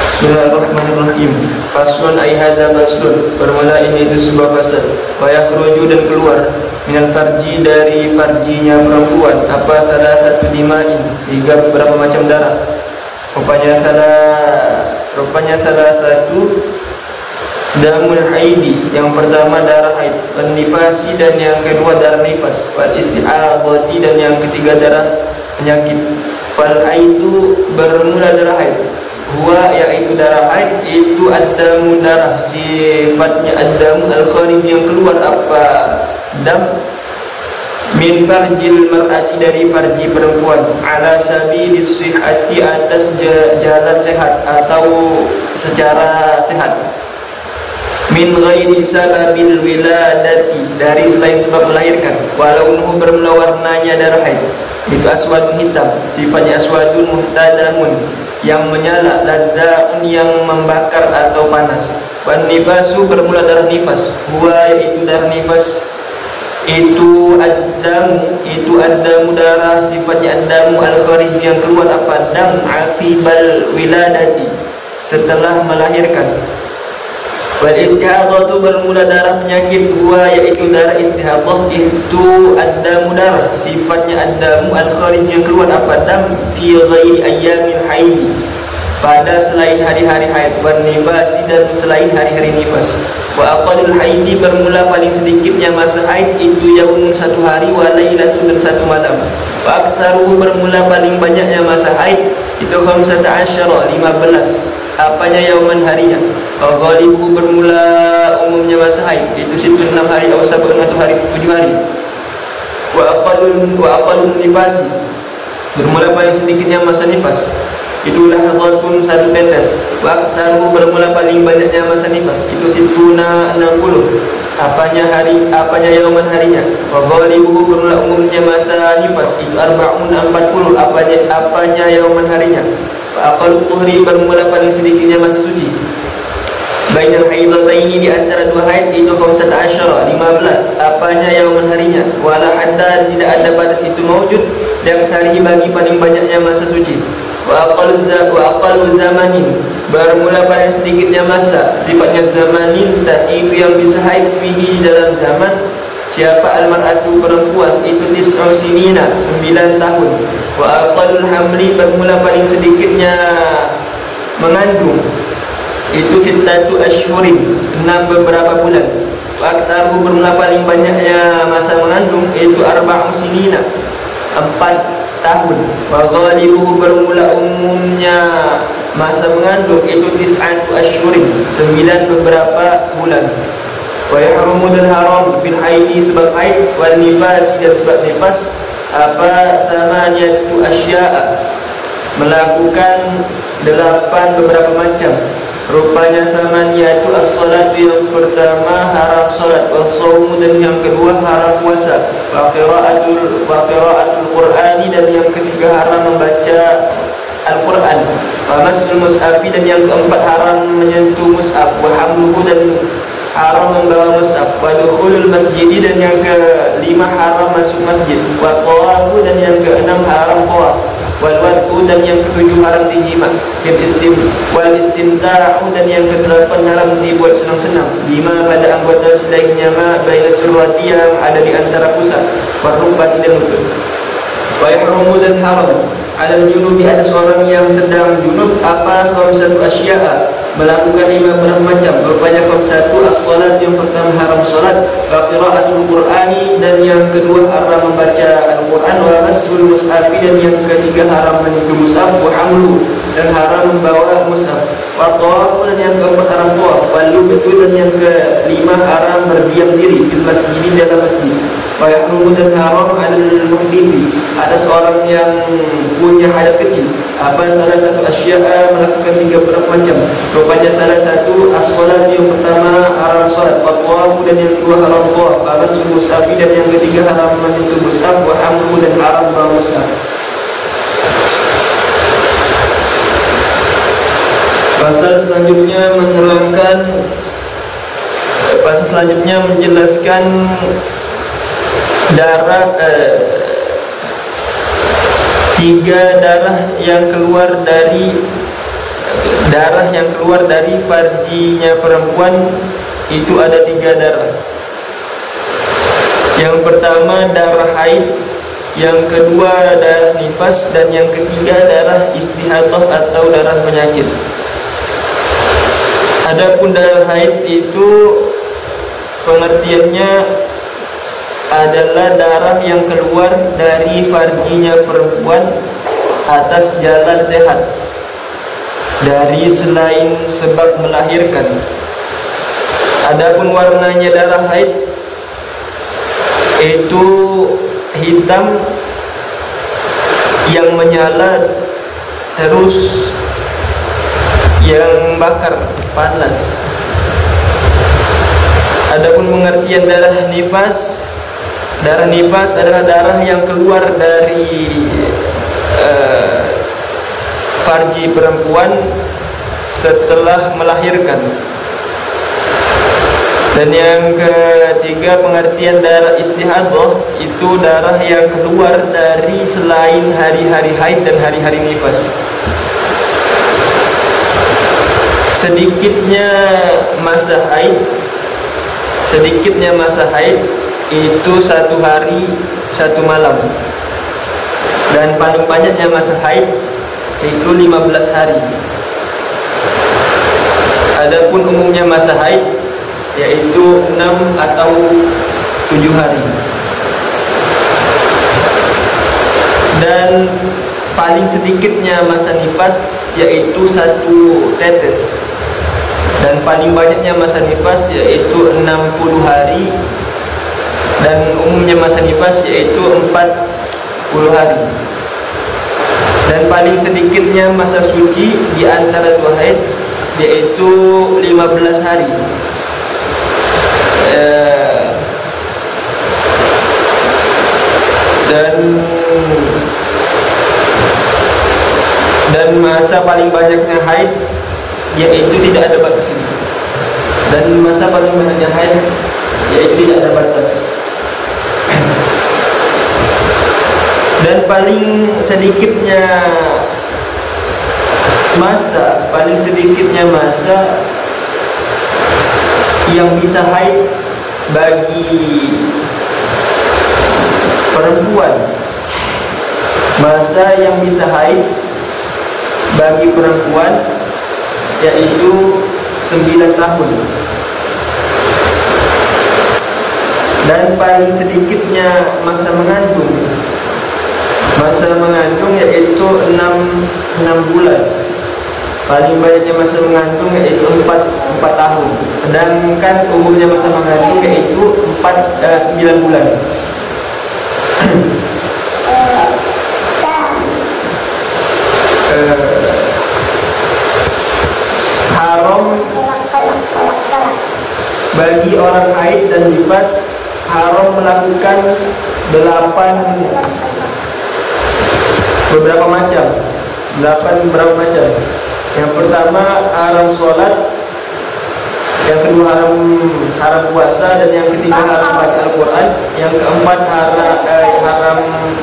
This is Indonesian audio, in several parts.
Bismillahirrahmanirrahim. Faslun ay hadza faslun. Bermula ini itu sebuah fasal. Wa yakhruju dan keluar minal farji dari farjinya perempuan apa salah satu dimain, tiga beberapa macam darah. Rupanya salah satu damul haidi, yang pertama darah haid, wan nifasi dan yang kedua darah nifas, wal isti'adhati dan yang ketiga darah penyakit. Fal haidu bermula darah haid, huwa yaitu darah haid itu ad-damu darah, sifatnya ad-damu al-kharij yang keluar apa dam min farjil mar'ati dari farji perempuan ala sabilis sihhati atas jalan sehat atau secara sehat, min ghairi sababil wiladati dari selain sebab melahirkan, walau bermula warnanya darah haid itu aswadun hitam, sifatnya aswadun muhtadamun yang menyala, laddaun yang membakar atau panas. Wan nifasu bermula darah nifas, huwa yaitu darah nifas itu ad-damu darah, sifatnya ad-damu al-kharij yang keluar apa dam aqibal wiladati setelah melahirkan. Wal istihadhatu bermula darah penyakit, huwa yaitu darah istihadhah itu ad-damu darah, sifatnya ad-damu al-kharij yang keluar apa dam fi ghairi ayyamil haid pada selain hari-hari haid, wan nifasi dan selain hari-hari nifas. Wa aqallul haidi bermula paling sedikitnya masa haid itu yaumun satu hari, wa lailatun dan satu malam. Wa aktsaruhu bermula paling banyaknya masa haid itu 15 apanya yauman harinya. Wa ghalibu bermula umumnya masa haid itu 6 hari atau 1 hari 7 hari. Wa aqallun nifasi bermula paling sedikitnya masa nifas itulah hadratun satu tetes. Waktu bermula paling banyaknya masa nifas itu situna 60 apanya yauman harinya. Wa ghalibuhu bermula umumnya masa nifas itu arba'un 40 apanya yauman harinya. Wa aqallu tuhri bermula paling sedikitnya masa suci bainal haidataini di antara dua haid itu 15 apanya yauman harinya. Wala hadda tidak ada batas itu maujud dan hari bagi paling banyaknya masa suci. Wa aqallu zamanin bermula paling sedikitnya masa, sifatnya zamanin itu yang bisa haid fihi dalam zaman siapa al-mar'atu perempuan itu 9 sinina 9 tahun. Wa aqallul hamli bermula paling sedikitnya mengandung itu 6 asyhurin 6 beberapa bulan. Wa aktsaruhu bermula paling banyaknya masa mengandung itu 4 sinina 4 tahun. Wa ghalibuhu bermula umumnya masa mengandung itu 9 asyhurin 9 beberapa bulan. Wa yahrumu dan haram bil haidi sebab haid, wal nifas dan sebab nifas apa samaniyatu asya'a melakukan 8 beberapa macam. Rupanya samaniyatu as-salatu yang pertama haram salat, was-shaumu dan yang kedua haram puasa, wa qira'atul Qur'ani dan yang ketiga haram membaca Al-Qur'an, wa masul mushafi dan yang keempat haram menyentuh mushaf, wa hamluhu dan haram membawa mushaf, wa dukhulul masjid dan yang kelima haram masuk masjid, wa tawafu dan yang keenam haram tawaf, wal wad'u dan yang ketujuh haram dijima, wal istimta'u dan yang kedelapan haram dibuat senang-senang, lima pada anggota selainnya ma baina surwati yang ada di antara pusat, warubati dan lutut. Wa yahrumu dan haram alal junubi atas orang yang sedang junub apa 5 asya'a melakukan 5 macam. Rupanya 1 as-salat yang pertama haram salat, wa qira'atul Qur'ani dan yang kedua haram membaca Al-Qur'an, wa masul mushafi dan yang ketiga haram menyentuh mushaf, wa hamlu dan haram membawa mushaf, wa tawafu dan yang keempat haram tawaf, wa lubtu dan yang kelima haram berdiam diri di masjid dalam masjid. Wa yahrumu dan haram alal muhdith atas orang yang punya hadas kecil apa salah satu asya'a melakukan 3 macam. Rupanya salah satu as-salat yang pertama haram salat, wa tawafu dan yang kedua haram tawaf, wa masul mushafi dan yang ketiga haram menyentuh mushaf, wa hamlu dan haram bawa mushaf. Pasal selanjutnya menjelaskan darah 3 darah yang keluar dari darah yang keluar dari farjinya perempuan itu ada 3 darah. Yang pertama darah haid, yang kedua darah nifas, dan yang ketiga darah istihadah atau darah penyakit. Adapun darah haid itu pengertiannya adalah darah yang keluar dari farjinya perempuan atas jalan sehat, dari selain sebab melahirkan. Adapun warnanya darah haid itu hitam yang menyala terus, yang bakar, panas. Adapun pengertian darah nifas adalah darah yang keluar dari farji perempuan setelah melahirkan. Dan yang ketiga pengertian darah istihadah itu darah yang keluar dari selain hari-hari haid dan hari-hari nifas. Sedikitnya masa haid itu 1 hari 1 malam, dan paling banyaknya masa haid itu 15 hari. Adapun umumnya masa haid yaitu 6 atau 7 hari. Dan paling sedikitnya masa nifas yaitu 1 tetes, dan paling banyaknya masa nifas yaitu 60 hari, dan umumnya masa nifas yaitu 40 hari. Dan paling sedikitnya masa suci di antara 2 haid yaitu 15 hari. Dan masa paling banyaknya haid yaitu tidak ada batas. Dan masa paling banyaknya haid yaitu tidak ada batas. Dan paling sedikitnya masa yang bisa haid bagi perempuan, masa yang bisa haid bagi perempuan yaitu 9 tahun. Dan paling sedikitnya masa mengandung yaitu 6 bulan. Paling banyaknya masa mengandung yaitu 4 tahun. Sedangkan umumnya masa mengandung yaitu 9 bulan. Haram bagi orang haid dan nifas, haram melakukan 8 beberapa macam. Yang pertama haram sholat, yang kedua haram puasa, dan yang ketiga haram baca Al-Quran, yang keempat haram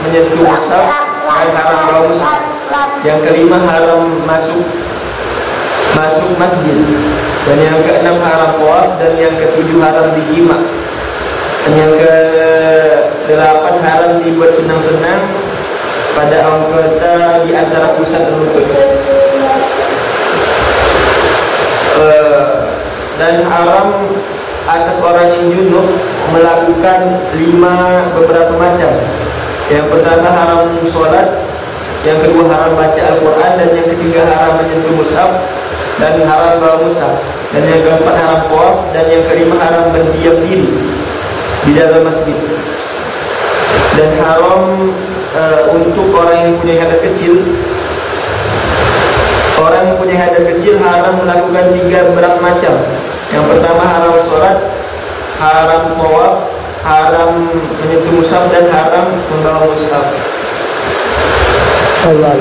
menyentuh mushaf dan haram bawa mushaf, yang kelima haram masuk masjid, dan yang keenam haram tawaf, dan yang ketujuh haram dijima, dan yang ke-8 haram dibuat senang-senang pada anggota di antara pusat dan lutut. Dan haram atas orang yang junub melakukan 5 beberapa macam. Yang pertama haram sholat, yang kedua haram baca Al-Quran, dan yang ketiga haram menyentuh mushaf dan haram bawa mushaf, dan yang keempat haram tawaf, dan yang kelima haram berdiam diri di dalam masjid. Dan haram untuk orang yang punya hadas kecil. Orang yang punya hadas kecil haram melakukan 3 beberapa macam. Yang pertama haram sholat, haram tawaf, haram menyentuh mushaf, dan haram membawa mushaf. Allah